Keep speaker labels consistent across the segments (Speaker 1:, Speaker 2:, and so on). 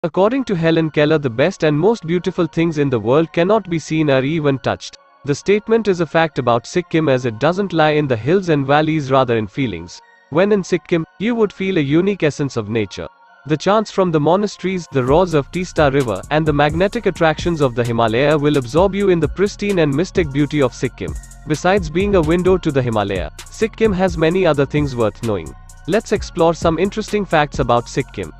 Speaker 1: According to Helen Keller, the best and most beautiful things in the world cannot be seen or even touched. The statement is a fact about Sikkim, as it doesn't lie in the hills and valleys, rather in feelings. When in Sikkim, you would feel a unique essence of nature. The chants from the monasteries, the roars of Teesta River, and the magnetic attractions of the Himalaya will absorb you in the pristine and mystic beauty of Sikkim. Besides being a window to the Himalaya, Sikkim has many other things worth knowing. Let's explore some interesting facts about Sikkim.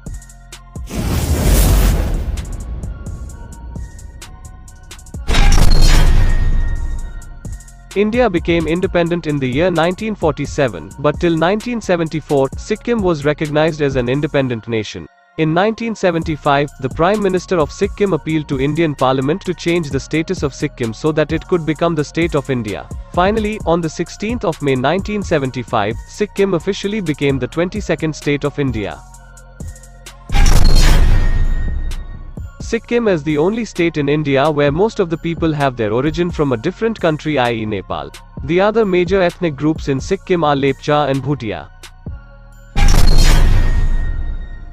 Speaker 1: India became independent in the year 1947, but till 1974, Sikkim was recognized as an independent nation. In 1975, the Prime Minister of Sikkim appealed to Indian Parliament to change the status of Sikkim so that it could become the state of India. Finally, on the 16th of May 1975, Sikkim officially became the 22nd state of India. Sikkim is the only state in India where most of the people have their origin from a different country, i.e. Nepal. The other major ethnic groups in Sikkim are Lepcha and Bhutia.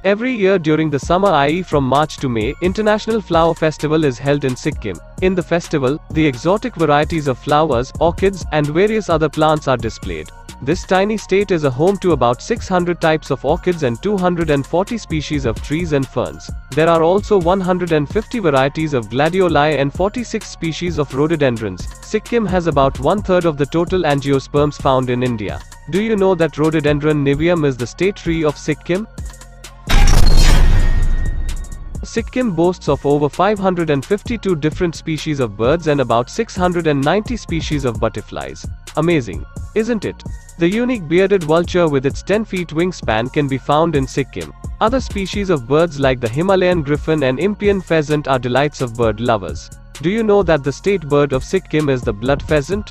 Speaker 1: Every year during the summer, i.e. from March to May, International Flower Festival is held in Sikkim. In the festival, the exotic varieties of flowers, orchids, and various other plants are displayed. This tiny state is a home to about 600 types of orchids and 240 species of trees and ferns. There are also 150 varieties of gladioli and 46 species of rhododendrons. Sikkim has about 1/3 of the total angiosperms found in India. Do you know that Rhododendron niveum is the state tree of Sikkim? Sikkim boasts of over 552 different species of birds and about 690 species of butterflies. Amazing, isn't it? The unique bearded vulture with its 10 feet wingspan can be found in Sikkim. Other species of birds like the Himalayan griffon and Impeyan pheasant are delights of bird lovers. Do you know that the state bird of Sikkim is the blood pheasant?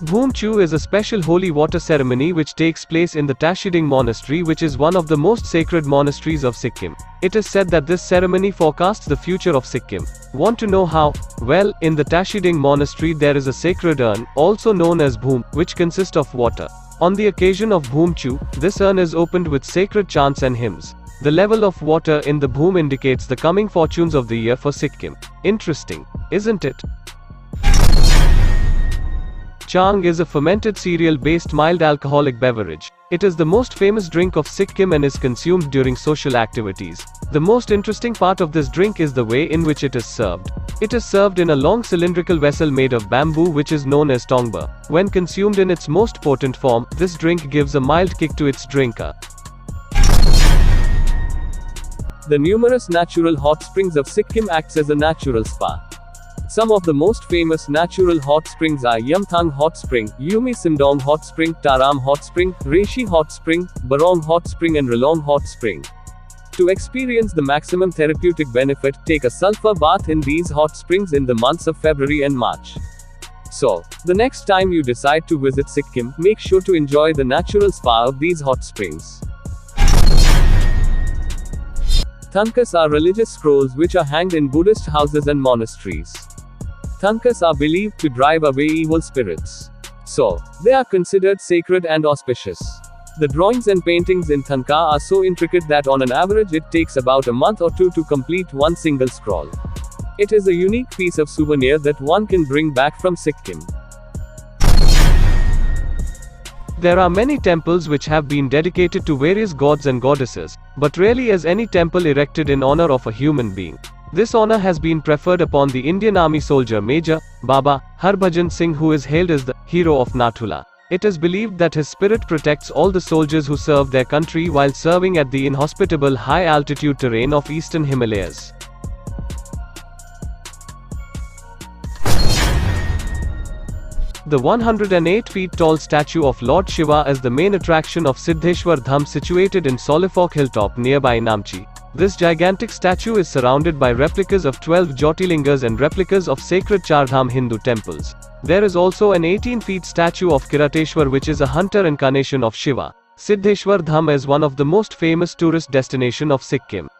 Speaker 1: Bhoom Chew is a special holy water ceremony which takes place in the Tashiding Monastery, which is one of the most sacred monasteries of Sikkim. It is said that this ceremony forecasts the future of Sikkim. Want to know how? Well, in the Tashiding Monastery there is a sacred urn, also known as Bhoom, which consists of water. On the occasion of Bhoom Chew, this urn is opened with sacred chants and hymns. The level of water in the Bhoom indicates the coming fortunes of the year for Sikkim. Interesting, isn't it? Chang is a fermented cereal-based mild alcoholic beverage. It is the most famous drink of Sikkim and is consumed during social activities. The most interesting part of this drink is the way in which it is served. It is served in a long cylindrical vessel made of bamboo which is known as tongba. When consumed in its most potent form, this drink gives a mild kick to its drinker. The numerous natural hot springs of Sikkim acts as a natural spa. Some of the most famous natural hot springs are Yumthang Hot Spring, Yumi Simdong Hot Spring, Taram Hot Spring, Reishi Hot Spring, Barong Hot Spring and Ralong Hot Spring. To experience the maximum therapeutic benefit, take a sulfur bath in these hot springs in the months of February and March. So, the next time you decide to visit Sikkim, make sure to enjoy the natural spa of these hot springs. Thangkas are religious scrolls which are hanged in Buddhist houses and monasteries. Thangkas are believed to drive away evil spirits. So, they are considered sacred and auspicious. The drawings and paintings in Thangka are so intricate that on an average it takes about a month or two to complete one single scroll. It is a unique piece of souvenir that one can bring back from Sikkim. There are many temples which have been dedicated to various gods and goddesses, but rarely is any temple erected in honor of a human being. This honor has been preferred upon the Indian Army soldier Major Baba Harbhajan Singh, who is hailed as the hero of Nathula. It is believed that his spirit protects all the soldiers who serve their country while serving at the inhospitable high-altitude terrain of eastern Himalayas. The 108 feet tall statue of Lord Shiva is the main attraction of Siddheshwar Dham, situated in Solifok hilltop nearby Namchi. This gigantic statue is surrounded by replicas of 12 Jyotirlingas and replicas of sacred Chardham Hindu temples. There is also an 18 feet statue of Kirateshwar, which is a hunter incarnation of Shiva. Siddheshwar Dham is one of the most famous tourist destinations of Sikkim.